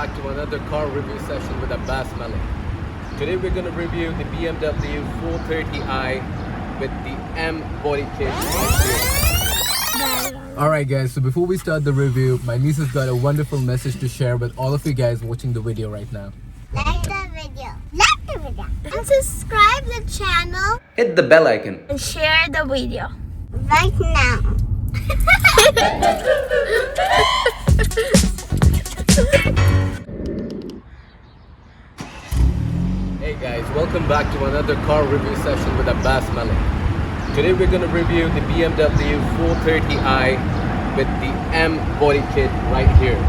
back to another car review session with Abbas. Today we're going to review the BMW 430i with the M body kit right here. Alright guys, so before we start the review, my niece has got a wonderful message to share with all of you guys watching the video right now. Like the video, and subscribe the channel, Hit the bell icon and share the video right now. Hey guys, welcome back to another car review session with Abbas. Today we're going to review the BMW 430i with the M body kit right here.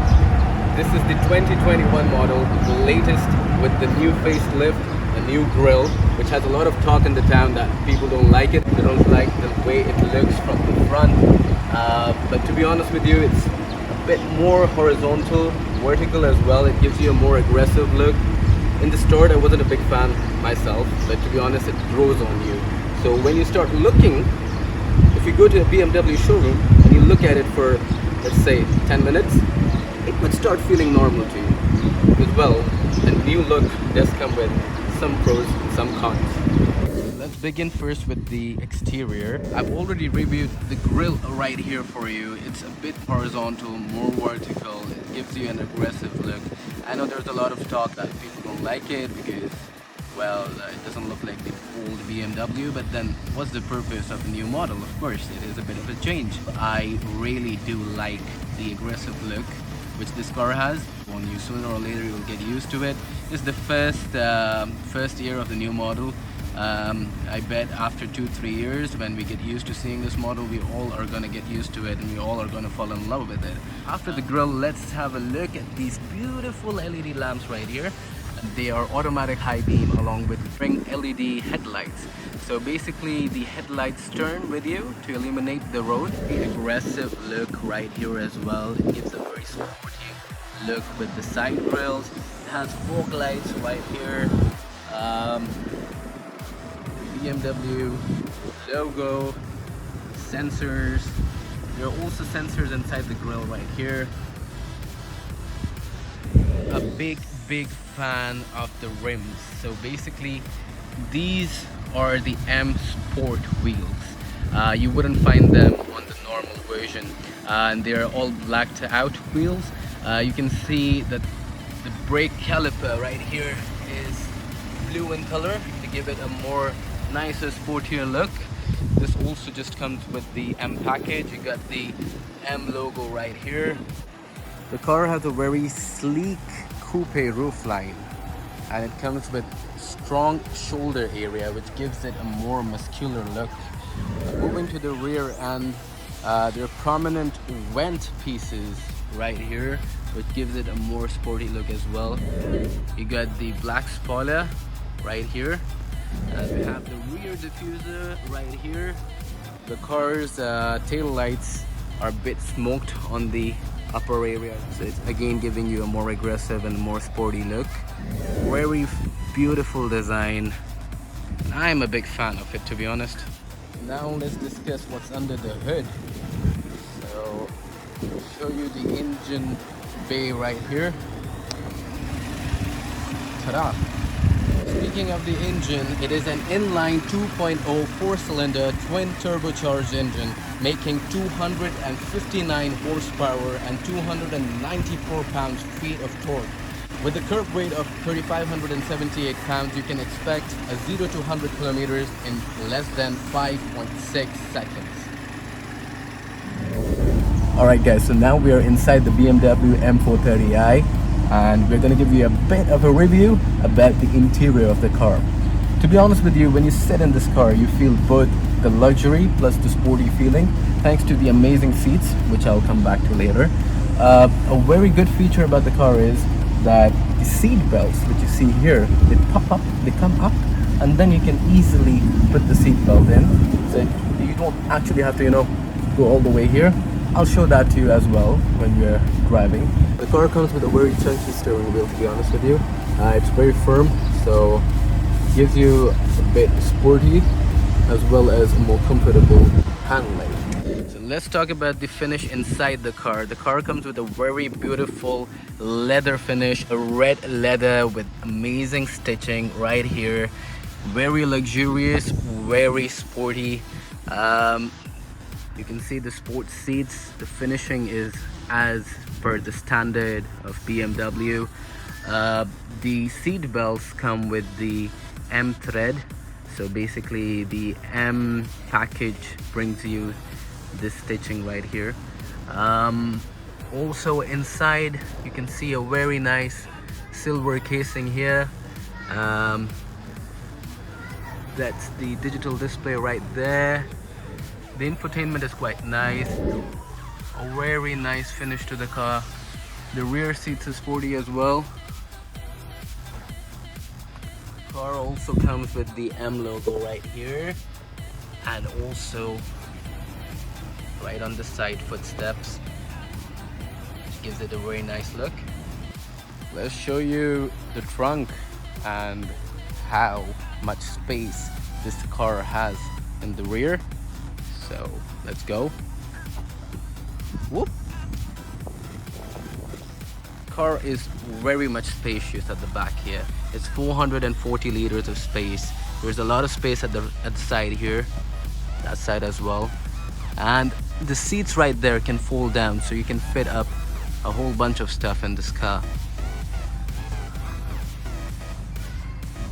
This is the 2021 model, the latest with the new facelift, a new grille, which has a lot of talk in the town that people don't like it. They don't like the way it looks from the front. But to be honest with you, it's a bit more horizontal, vertical as well. It gives you a more aggressive look. In the start, I wasn't a big fan myself, but to be honest, it grows on you. So when you start looking, if you go to a BMW showroom and you look at it for, let's say, 10 minutes, it would start feeling normal to you. As well, a new look does come with some pros and some cons. Let's begin first with the exterior. I've already reviewed the grille right here for you. It's a bit horizontal, more vertical. It gives you an aggressive look. I know there's a lot of talk that people don't like it because, well, it doesn't look like the old BMW, but then what's the purpose of the new model? Of course, it is a bit of a change. I really do like the aggressive look which this car has. When you sooner or later you'll get used to it. It's the first year of the new model. I bet after 2-3 years, when we get used to seeing this model, we all are gonna get used to it and we all are gonna fall in love with it. After the grille, let's have a look at these beautiful LED lamps right here. They are automatic high beam along with ring LED headlights. So basically the headlights turn with you to illuminate the road. The aggressive look right here as well. It gives a very sporty look with the side grills. It has fog lights right here. BMW logo, sensors. There are also sensors inside the grille right here. A big fan of the rims. So basically these are the M Sport wheels. You wouldn't find them on the normal version, and they are all blacked out wheels. You can see that the brake caliper right here is blue in color to give it a more nicer, sportier look. This also just comes with the M package. You got the M logo right here. The car has a very sleek coupe roofline, and it comes with strong shoulder area which gives it a more muscular look. Moving to the rear end, there are prominent vent pieces right here which gives it a more sporty look as well. You got the black spoiler right here. We have the rear diffuser right here. The car's tail lights are a bit smoked on the upper area, so it's again giving you a more aggressive and more sporty look. Very beautiful design. I'm a big fan of it, to be honest. Now let's discuss what's under the hood. So I'll show you the engine bay right here. Ta-da! Speaking of the engine, it is an inline 2.0 4-cylinder twin turbocharged engine making 259 horsepower and 294 pounds-feet of torque. With a curb weight of 3,578 pounds, you can expect a 0 to 100 kilometers in less than 5.6 seconds. Alright guys, so now we are inside the BMW M430i, and we're going to give you a bit of a review about the interior of the car. To be honest with you, when you sit in this car, you feel both the luxury plus the sporty feeling thanks to the amazing seats, which I'll come back to later. A very good feature about the car is that the seat belts, which you see here, they pop up, they come up, and then you can easily put the seat belt in. So you don't actually have to, go all the way here. I'll show that to you as well when you're driving. The car comes with a very chunky steering wheel, to be honest with you. It's very firm, so it gives you a bit sporty as well as a more comfortable handling. So let's talk about the finish inside the car. The car comes with a very beautiful leather finish, a red leather with amazing stitching right here. Very luxurious, very sporty. You can see the sports seats. The finishing is as per the standard of BMW. The seat belts come with the M thread. So basically the M package brings you this stitching right here. Also inside you can see a very nice silver casing here. That's the digital display right there. The infotainment is quite nice. A very nice finish to the car. The rear seats are sporty as well. Car also comes with the M logo right here, and also right on the side footsteps, which gives it a very nice look. Let's show you the trunk and how much space this car has in the rear. So let's go. Whoop. Car is very much spacious at the back here. It's 440 liters of space. There's a lot of space at the side here, that side as well. And the seats right there can fold down, so you can fit up a whole bunch of stuff in this car.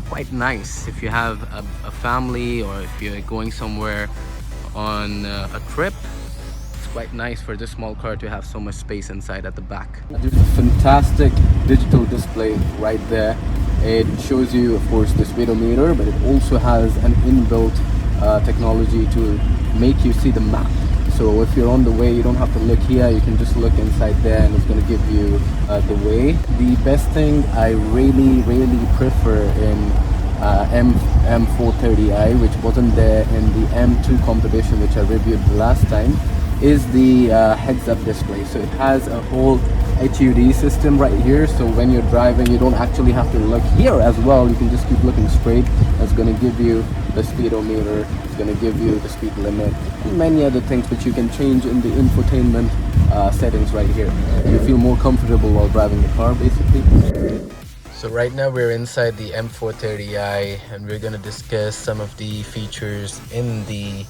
Quite nice if you have a family, or if you're going somewhere on a trip. It's quite nice for this small car to have so much space inside at the back. There's a fantastic digital display right there. It shows you, of course, the speedometer, but it also has an inbuilt technology to make you see the map. So if you're on the way, you don't have to look here, you can just look inside there and it's going to give you the way. The best thing I really prefer in M430i, which wasn't there in the M2 competition, which I reviewed the last time, is the heads-up display. So it has a whole HUD system right here, so when you're driving you don't actually have to look here as well. You can just keep looking straight. It's going to give you the speedometer, it's going to give you the speed limit, and many other things which you can change in the infotainment settings right here. You feel more comfortable while driving the car, basically. So right now we're inside the M430i and we're going to discuss some of the features in the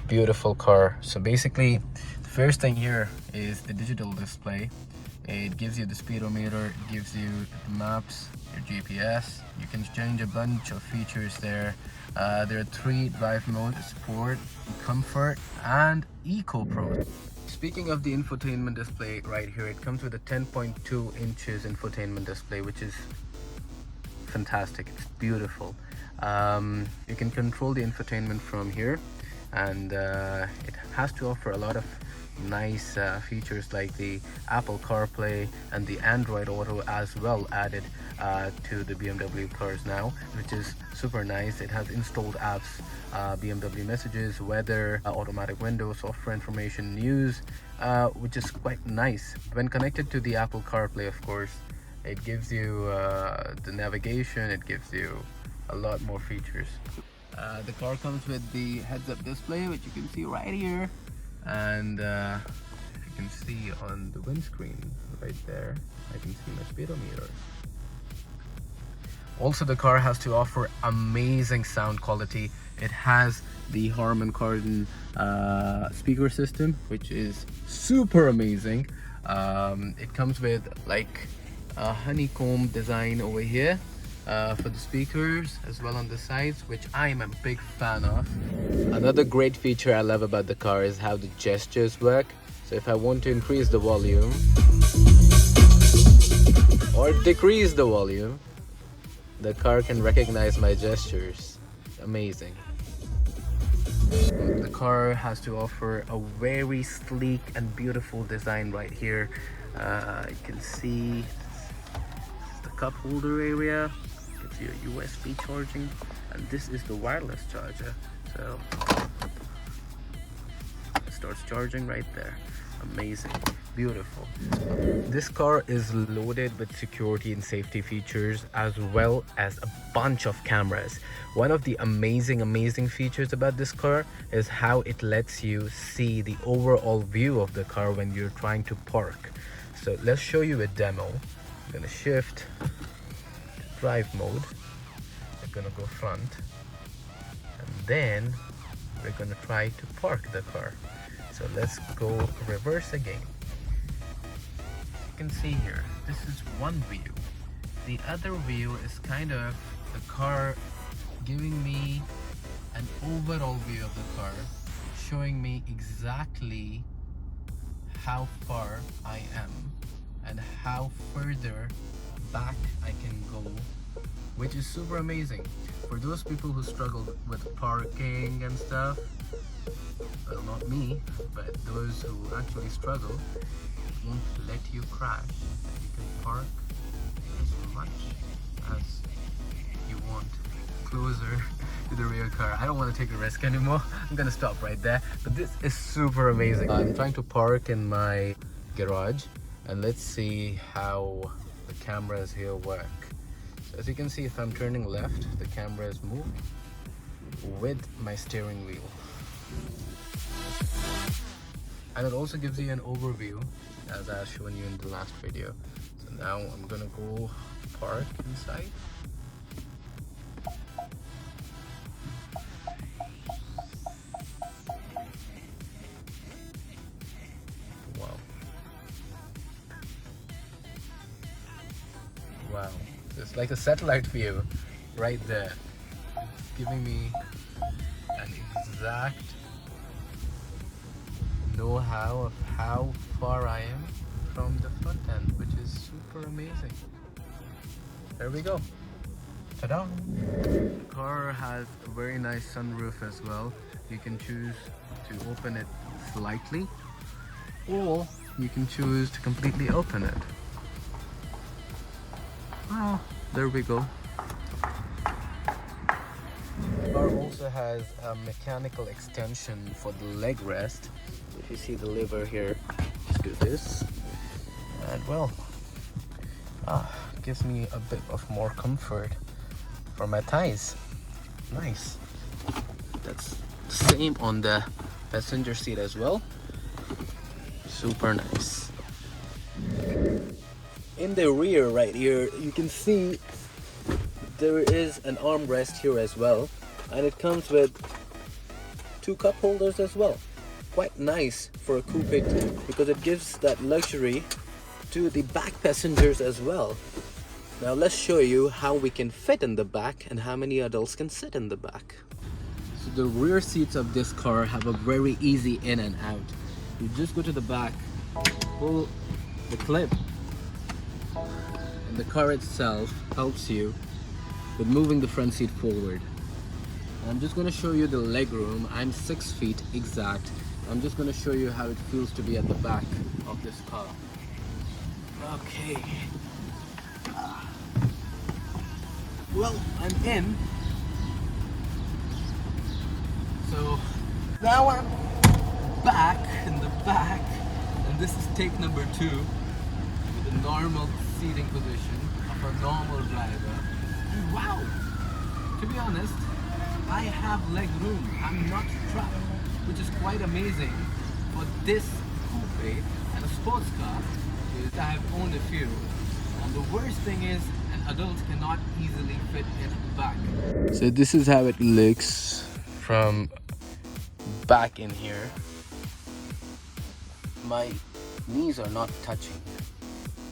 beautiful car. So basically the first thing here is the digital display. It gives you the speedometer, it gives you the maps, your GPS. You can change a bunch of features there. There are 3 drive modes: Sport, Comfort and Eco Pro. Speaking of the infotainment display right here, it comes with a 10.2 inches infotainment display, which is fantastic. It's beautiful. You can control the infotainment from here, and it has to offer a lot of nice features like the Apple CarPlay and the Android Auto as well added to the BMW cars now, which is super nice. It has installed apps, BMW Messages, weather, automatic window, software information, news, which is quite nice. When connected to the Apple CarPlay, of course, it gives you the navigation, it gives you a lot more features. The car comes with the heads-up display, which you can see right here, and you can see on the windscreen right there, I can see my speedometer. Also, the car has to offer amazing sound quality. It has the Harman Kardon speaker system, which is super amazing. It comes with like a honeycomb design over here for the speakers, as well on the sides, which I am a big fan of. Another great feature I love about the car is how the gestures work. So if I want to increase the volume or decrease the volume, the car can recognize my gestures. Amazing. The car has to offer a very sleek and beautiful design right here. You can see the cup holder area, gives you a USB charging, and this is the wireless charger. So it starts charging right there. Amazing, beautiful. This car is loaded with security and safety features as well as a bunch of cameras. One of the amazing features about this car is how it lets you see the overall view of the car when you're trying to park. So let's show you a demo. I'm gonna shift to drive mode. I'm gonna go front, and then we're gonna try to park the car. So let's go reverse again. You can see here, this is one view. The other view is kind of the car giving me an overall view of the car, showing me exactly how far I am and how further back I can go, which is super amazing. For those people who struggle with parking and stuff, well, not me, but those who actually struggle, it won't let you crash. You can park as much as you want closer to the rear car. I don't want to take a risk anymore. I'm gonna stop right there, but this is super amazing. I'm trying to park in my garage, and let's see how the cameras here work. So as you can see, if I'm turning left, the cameras move with my steering wheel. And it also gives you an overview, as I've shown you in the last video. So now I'm gonna go park inside. Wow. Wow. It's like a satellite view right there, giving me an exact know-how of how far I am from the front end, which is super amazing. There we go. Ta-da! The car has a very nice sunroof as well. You can choose to open it slightly, or you can choose to completely open it. Oh, there we go. The car also has a mechanical extension for the leg rest. If you see the lever here, just do this, and well, gives me a bit of more comfort for my thighs. Nice. That's the same on the passenger seat as well. Super nice. In the rear right here, you can see there is an armrest here as well, and it comes with 2 cup holders as well. Quite nice for a coupe because it gives that luxury to the back passengers as well. Now let's show you how we can fit in the back and how many adults can sit in the back. So the rear seats of this car have a very easy in and out. You just go to the back, pull the clip, and the car itself helps you with moving the front seat forward. I'm just going to show you the leg room. I'm 6 feet exact. I'm just going to show you how it feels to be at the back of this car. Okay. Well, I'm in. So now I'm back in the back, and this is take number 2 with the normal seating position of a normal driver. And wow, to be honest, I have leg room. I'm not strapped, which is quite amazing for this coupe and a sports car. I have owned a few, and the worst thing is an adult cannot easily fit in the back. So this is how it looks from back in here. My knees are not touching,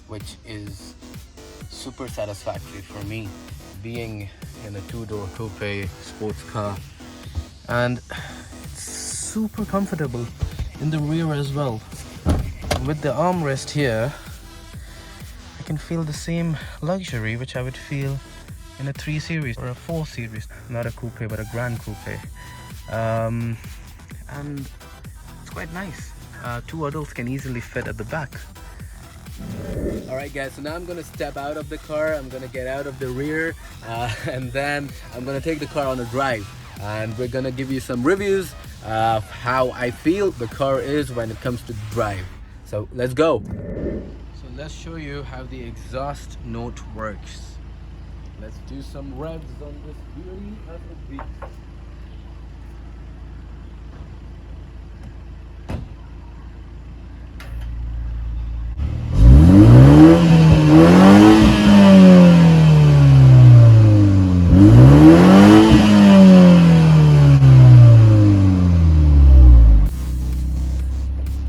which is super satisfactory for me, being in a 2-door coupe sports car, and it's super comfortable in the rear as well. With the armrest here, I can feel the same luxury which I would feel in a 3 Series or a 4 Series, not a coupe but a grand coupe, and it's quite nice. 2 adults can easily fit at the back. Alright guys, so now I'm gonna step out of the car, I'm gonna get out of the rear, and then I'm gonna take the car on a drive, and we're gonna give you some reviews of how I feel the car is when it comes to drive. So let's go. So let's show you how the exhaust note works. Let's do some revs on this beauty of a beat.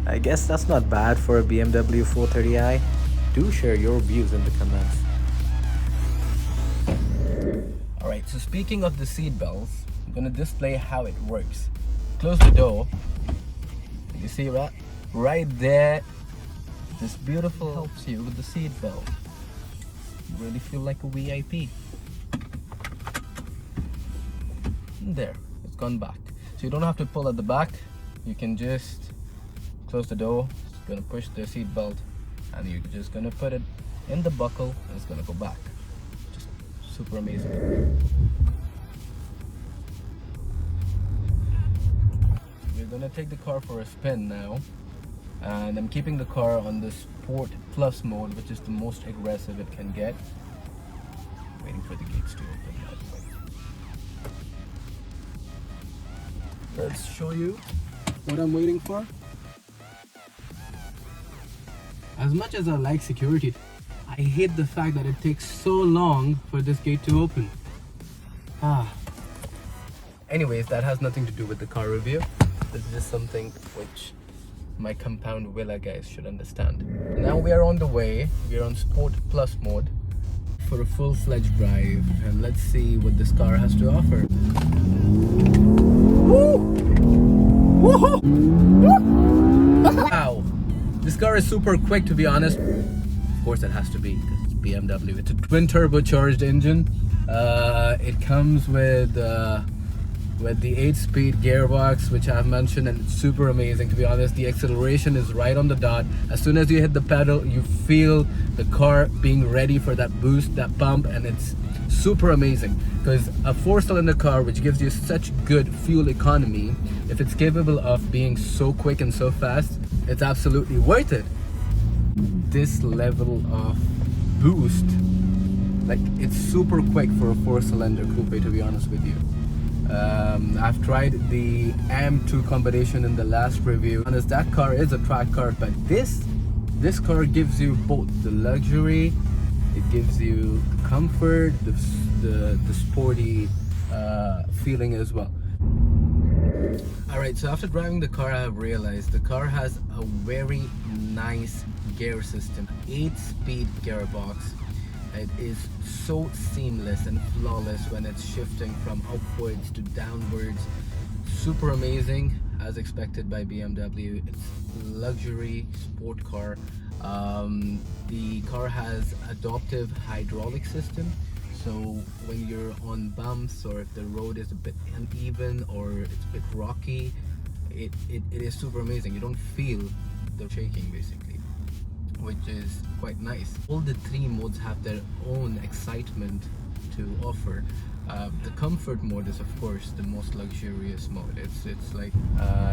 I guess that's not bad for a BMW 430i. Do share your views in the comments. Alright, so speaking of the seat belts, I'm gonna display how it works. Close the door. You see that? Right there. This beautiful helps you with the seat belt. You really feel like a VIP. And there, it's gone back. So you don't have to pull at the back. You can just close the door. It's gonna push the seat belt, and you're just gonna put it in the buckle, and it's gonna go back. Just super amazing. We're gonna take the car for a spin now, and I'm keeping the car on the Sport Plus mode, which is the most aggressive it can get. Waiting for the gates to open. By the way. Let's show you what I'm waiting for. As much as I like security, I hate the fact that it takes so long for this gate to open. Anyways, that has nothing to do with the car review. This is just something which my compound villa guys should understand. Now we are on the way. We are on Sport Plus mode for a full-fledged drive, and let's see what this car has to offer. Wow, this car is super quick, to be honest. Of course it has to be, because it's BMW. It's a twin turbocharged engine. It comes with the 8-speed gearbox, which I've mentioned, and it's super amazing, to be honest. The acceleration is right on the dot. As soon as you hit the pedal, you feel the car being ready for that boost, that pump, and it's super amazing. Because a 4-cylinder car which gives you such good fuel economy, if it's capable of being so quick and so fast, it's absolutely worth it. This level of boost, like, it's super quick for a 4-cylinder coupe, to be honest with you. I've tried the M2 combination in the last review. Honest, that car is a track car, but this car gives you both the luxury, it gives you the comfort, the sporty feeling as well. Alright, so after driving the car, I have realized the car has a very nice gear system. 8-speed gearbox. It is so seamless and flawless when it's shifting from upwards to downwards. Super amazing, as expected by BMW. It's luxury sport car. The car has adaptive hydraulic system, so when you're on bumps, or if the road is a bit uneven or it's a bit rocky, it is super amazing. You don't feel the shaking, basically, which is quite nice. All the 3 modes have their own excitement to offer. The comfort mode is, of course, the most luxurious mode. It's like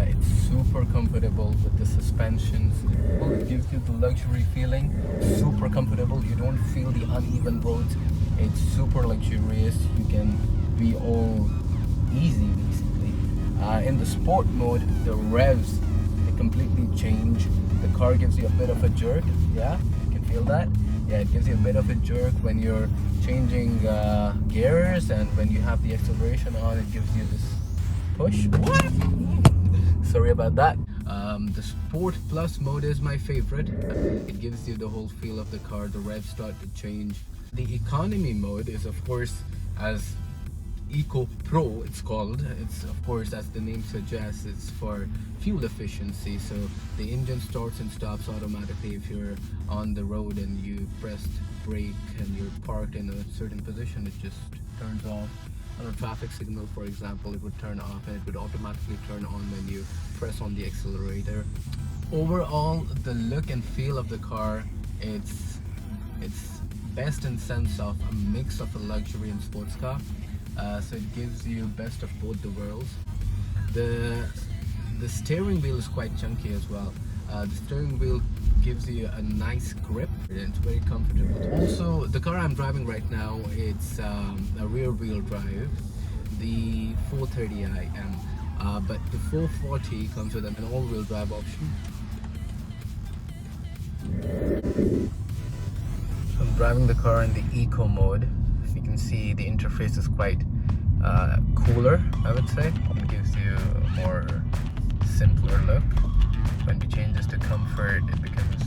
it's super comfortable with the suspensions. It gives you the luxury feeling. Super comfortable. You don't feel the uneven roads. It's super luxurious. You can be all easy, basically. In the sport mode, the revs, they completely change. The car gives you a bit of a jerk. Yeah, you can feel that. Yeah, it gives you a bit of a jerk when you're changing gears, and when you have the acceleration on, it gives you this push. What? Sorry about that. The Sport Plus mode is my favorite. It gives you the whole feel of the car. The revs start to change. The economy mode is, of course, as Eco Pro it's called. It's, of course, as the name suggests, it's for fuel efficiency. So the engine starts and stops automatically if you're on the road and you pressed brake and you're parked in a certain position. It just turns off. On a traffic signal, for example, it would turn off, and it would automatically turn on when you press on the accelerator. Overall, the look and feel of the car, it's best in sense of a mix of a luxury and sports car. So it gives you best of both the worlds. The steering wheel is quite chunky as well. The steering wheel gives you a nice grip and it's very comfortable. Also, the car I'm driving right now, it's a rear wheel drive, the 430i M, but the 440 comes with an all-wheel drive option. I'm driving the car in the eco mode. As you can see, the interface is quite cooler, I would say. It gives you a more simpler look. When we change this to comfort, it becomes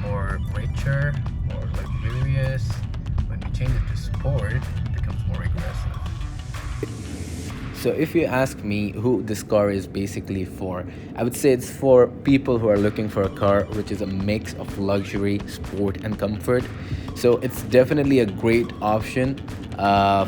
more richer, more luxurious. When we change it to sport, it becomes more aggressive. So if you ask me who this car is basically for, I would say it's for people who are looking for a car which is a mix of luxury, sport and comfort. So it's definitely a great option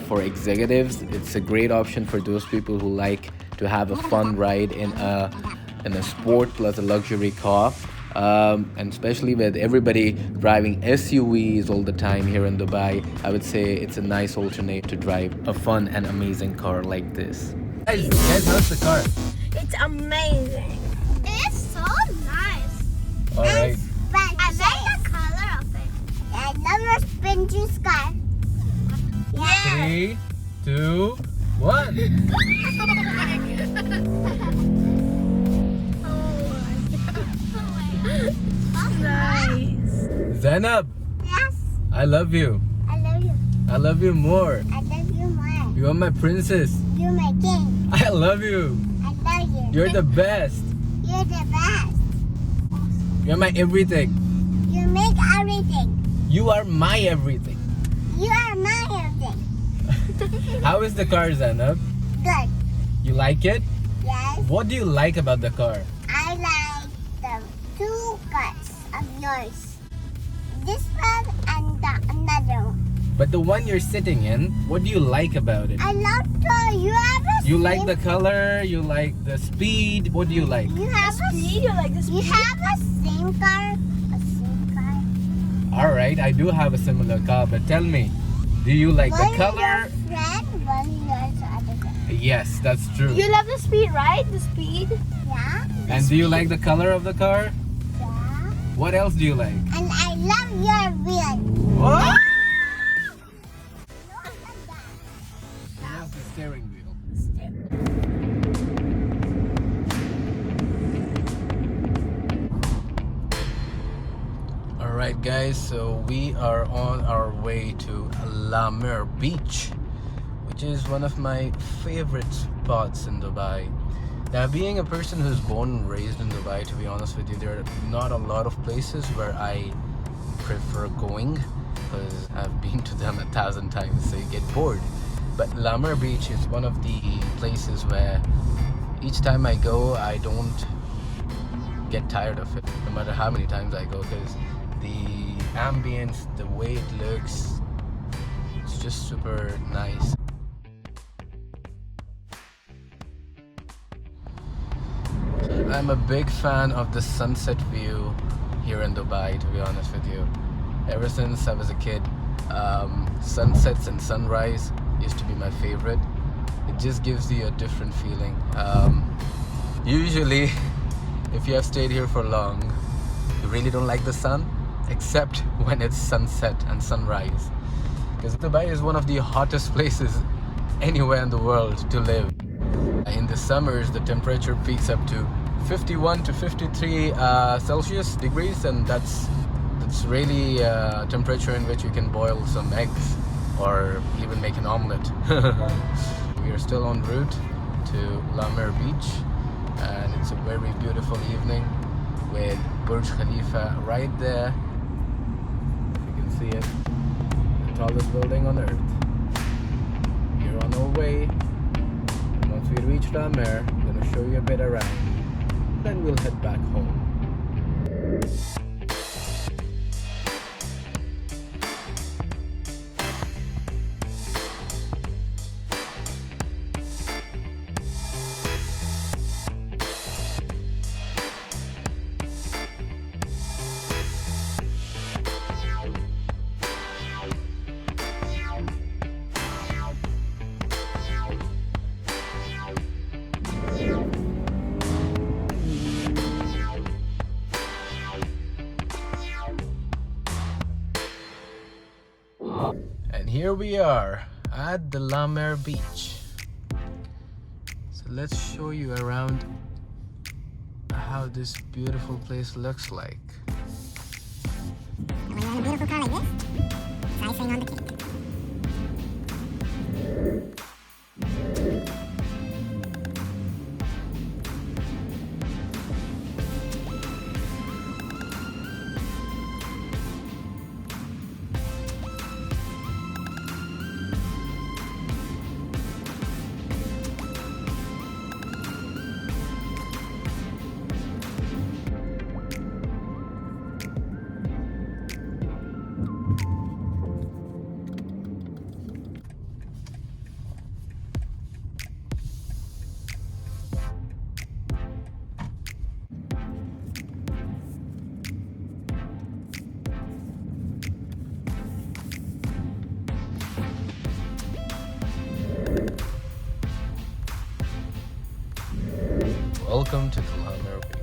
for executives. It's a great option for those people who like to have a fun ride in a sport plus a luxury car. And especially with everybody driving SUVs all the time here in Dubai, I would say it's a nice alternate to drive a fun and amazing car like this. Guys, how's the car? It's amazing. It's so nice. All right. I like the color of it. I love your spongy sky. Yeah. 3, 2, 1. Nice. Zainab, Yes. I love you. I love you. I love you more. I love you more. You are my princess. You're my king. I love you. I love you. You're the best. You're the best. You're my everything. You make everything. You are my everything. You are my everything. How is the car, Zainab? Good. You like it? Yes. What do you like about the car? I like the two cars of yours. This one and the another one. But the one you're sitting in, what do you like about it? I love the you have a You like same- the color, you like the speed, what do you like? you have a You like this? you have a same car. A same car. Alright, I do have a similar car, but tell me, do you like the One color? your friend, one yours other friend. Yes, that's true. You love the speed, right? The speed. Yeah. And do you like the color of the car? Yeah. What else do you like? And I love your wheel. What? Look at that. That's the steering wheel. Alright guys, so we are on our way to Mer Beach, which is one of my favorite spots in Dubai. Now, being a person who's born and raised in Dubai, to be honest with you, there are not a lot of places where I prefer going because I've been to them 1,000 times, so you get bored. But Mer Beach is one of the places where each time I go, I don't get tired of it, no matter how many times I go, because the ambience, the way it looks, it's just super nice. I'm a big fan of the sunset view here in Dubai, to be honest with you. Ever since I was a kid, sunsets and sunrise used to be my favorite. It just gives you a different feeling. Usually, if you have stayed here for long, you really don't like the sun, except when it's sunset and sunrise. Because Dubai is one of the hottest places anywhere in the world to live. In the summers, the temperature peaks up to 51 to 53 Celsius degrees, and that's really a temperature in which you can boil some eggs or even make an omelette. We are still en route to Mer Beach, and it's a very beautiful evening with Burj Khalifa right there. You can see it, the tallest building on earth. We're on our way. Once we reach Mer, I'm going to show you a bit around, then we'll head back home. here we are at the Mer Beach. So let's show you around how this beautiful place looks like. When you're in a beautiful car like this, it's icing on the cake. Welcome to the Mer Beach.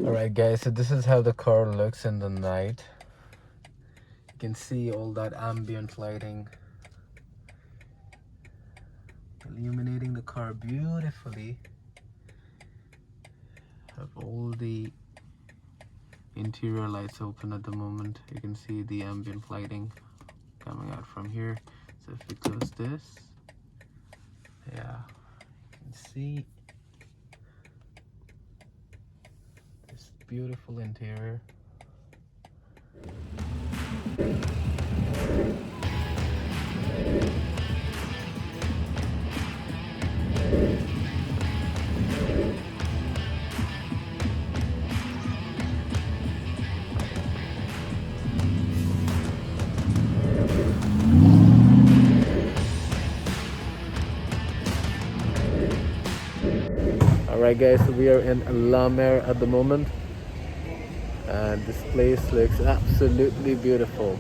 Alright guys, so this is how the car looks in the night. You can see all that ambient lighting illuminating the car beautifully. Have all the interior lights open at the moment. You can see the ambient lighting coming out from here. So if we close this, yeah, you can see this beautiful interior. Alright guys, so we are in La Mer at the moment, and this place looks absolutely beautiful.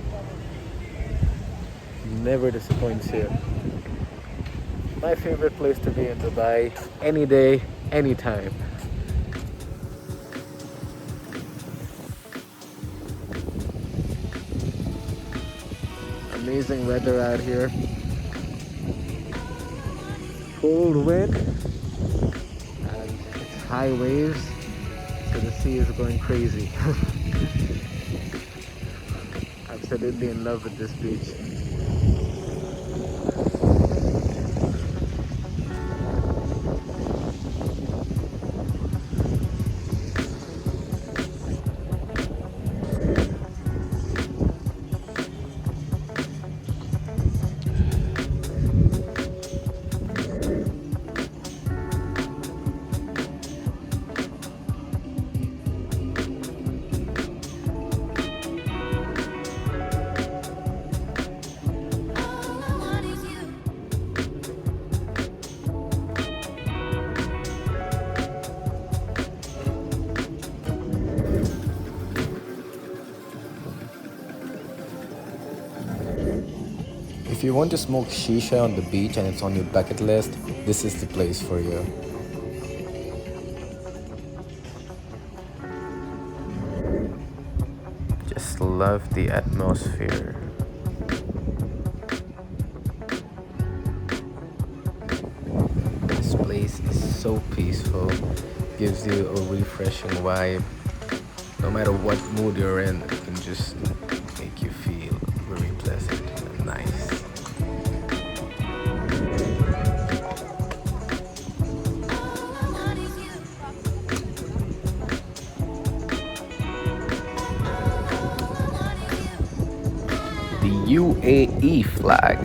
Never disappoints you. My favorite place to be in Dubai, any day, anytime. Amazing weather out here. Cold wind. High waves, so the sea is going crazy. Absolutely in love with this beach. If you want to smoke shisha on the beach and it's on your bucket list, this is the place for you. Just love the atmosphere. This place is so peaceful, gives you a refreshing vibe. No matter what mood you're in, it can just make you feel very pleasant and nice. The UAE flag.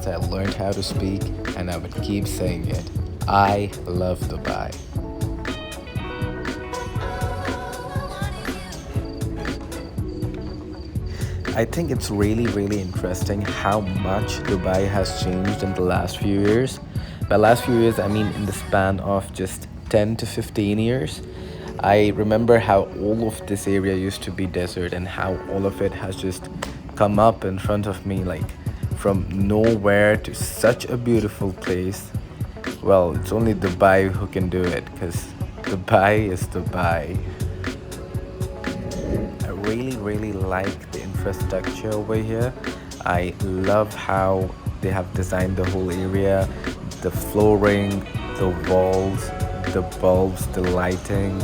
since I learned how to speak, and I would keep saying it. I love Dubai. I think it's really interesting how much Dubai has changed in the last few years. By last few years, I mean in the span of just 10 to 15 years. I remember how all of this area used to be desert and how all of it has just come up in front of me, like from nowhere to such a beautiful place. Well, it's only Dubai who can do it, because Dubai is Dubai. I really like the infrastructure over here. I love how they have designed the whole area, the flooring, the walls, the bulbs, the lighting,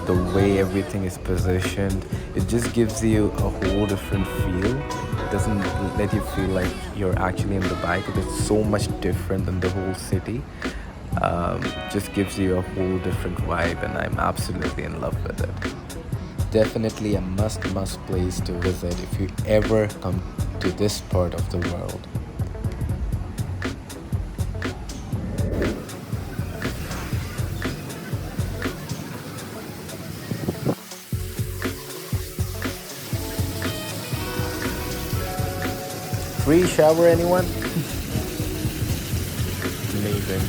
the way everything is positioned. It just gives you a whole different feel. It doesn't let you feel like you're actually in Dubai, because it's so much different than the whole city. Just gives you a whole different vibe, and I'm absolutely in love with it. Definitely a must place to visit if you ever come to this part of the world. Free shower, anyone? Amazing.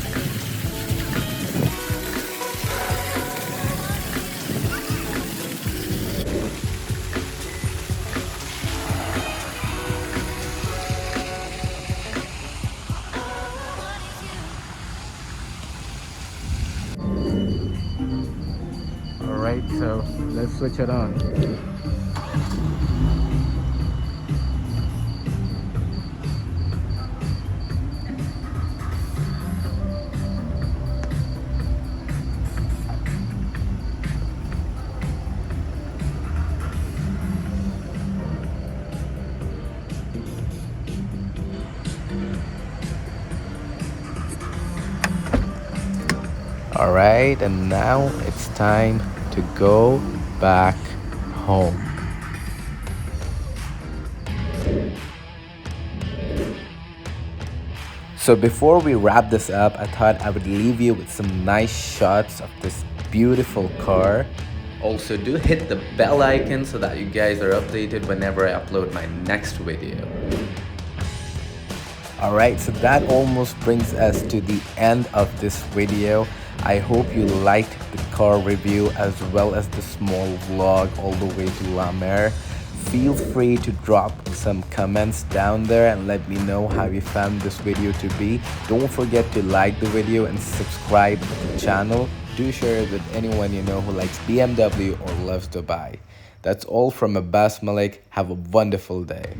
Alright, so let's switch it on. Alright, and now it's time to go back home. So before we wrap this up, I thought I would leave you with some nice shots of this beautiful car. Also, do hit the bell icon so that you guys are updated whenever I upload my next video. Alright, so that almost brings us to the end of this video. I hope you liked the car review as well as the small vlog all the way to La Mer. Feel free to drop some comments down there and let me know how you found this video to be. Don't forget to like the video and subscribe to the channel. Do share it with anyone you know who likes BMW or loves Dubai. That's all from Abbas. Have a wonderful day.